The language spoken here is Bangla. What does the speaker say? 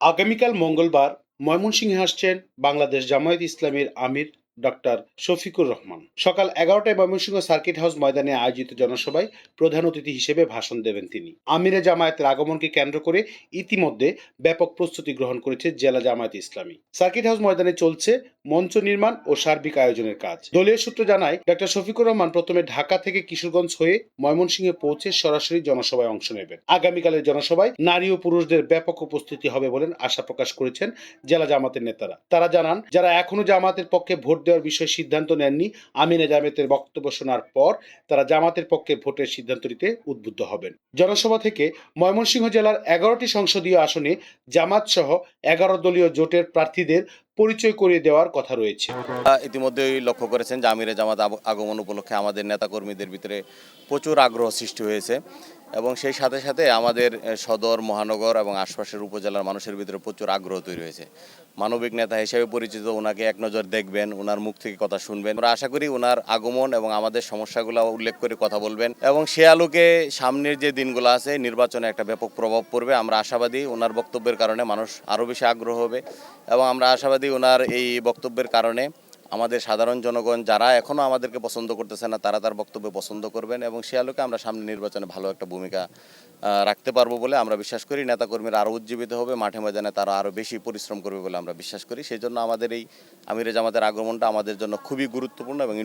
আগামীকাল মঙ্গলবার ময়মনসিংহে আসছেন বাংলাদেশ জামায়াত ইসলামীর আমির ডক্টর শফিকুর রহমান। সকাল 11টায় ময়মনসিংহ সার্কিট হাউস ময়দানে আয়োজিত জনসভায় প্রধান অতিথি হিসেবে ভাষণ দেবেন তিনি। আমিরে জামায়াতের আগমনকে কেন্দ্র করে ইতিমধ্যে ব্যাপক প্রস্তুতি গ্রহণ করেছে জেলা জামায়াত ইসলামী। সার্কিট হাউস ময়দানে চলছে মঞ্চ নির্মাণ ও সার্বিক আয়োজনের কাজ। দলীয় সূত্র জানায়, ডক্টর শফিকুর রহমান প্রথমে ঢাকা থেকে কিশোরগঞ্জ হয়ে ময়মনসিংহে পৌঁছে সরাসরি জনসভায় অংশ নেবেন। আগামীকালের জনসভায় নারী ও পুরুষদের ব্যাপক উপস্থিতি হবে বলে আশা প্রকাশ করেছেন জেলা জামাতের নেতারা। তারা জানান, যারা এখনো জামাতের পক্ষে ভোট দেওয়ার বিষয়ে সিদ্ধান্ত নেননি, আমিনে জামায়াতের বক্তব্য শোনার পর তারা জামাতের পক্ষে ভোটের সিদ্ধান্ত নিতে উদ্বুদ্ধ হবেন। জনসভা থেকে ময়মনসিংহ জেলার 11টি সংসদীয় আসনে জামাত সহ 11 দলীয় জোটের প্রার্থীদের পরিচয় করিয়ে দেওয়ার কথা রয়েছে। ইতিমধ্যেই লক্ষ্য করেছেন যে আমিরে জামাত আগমন উপলক্ষে আমাদের নেতাকর্মীদের ভিতরে প্রচুর আগ্রহ সৃষ্টি হয়েছে এবং সেই সাথে সাথে আমাদের সদর, মহানগর এবং আশপাশের উপজেলার মানুষের ভিতরে প্রচুর আগ্রহ তৈরি হয়েছে। মানবিক নেতা হিসেবে পরিচিত, ওনাকে এক নজর দেখবেন, ওনার মুখ থেকে কথা শুনবেন। আমরা আশা করি ওনার আগমন এবং আমাদের সমস্যাগুলো উল্লেখ করে কথা বলবেন এবং সে আলোকে সামনের যে দিনগুলো আছে নির্বাচনে একটা ব্যাপক প্রভাব পড়বে। আমরা আশাবাদী ওনার বক্তব্যের কারণে মানুষ আরও বেশি আগ্রহ হবে এবং আমরা আশাবাদী ওনার এই বক্তব্যের কারণে আমাদের সাধারণ জনগণ যারা এখনও আমাদেরকে পছন্দ করতেছে না, তারা তার বক্তব্য পছন্দ করবেন এবং সে আলোকে আমরা সামনে নির্বাচনে ভালো একটা ভূমিকা রাখতে পারবো বলে আমরা বিশ্বাস করি। নেতাকর্মীরা আরও উজ্জীবিত হবে, মাঠে ময়দানে তারা আরও বেশি পরিশ্রম করবে বলে আমরা বিশ্বাস করি। সেই জন্য আমাদের এই আমিরে জামাতের আগমনটা আমাদের জন্য খুবই গুরুত্বপূর্ণ এবং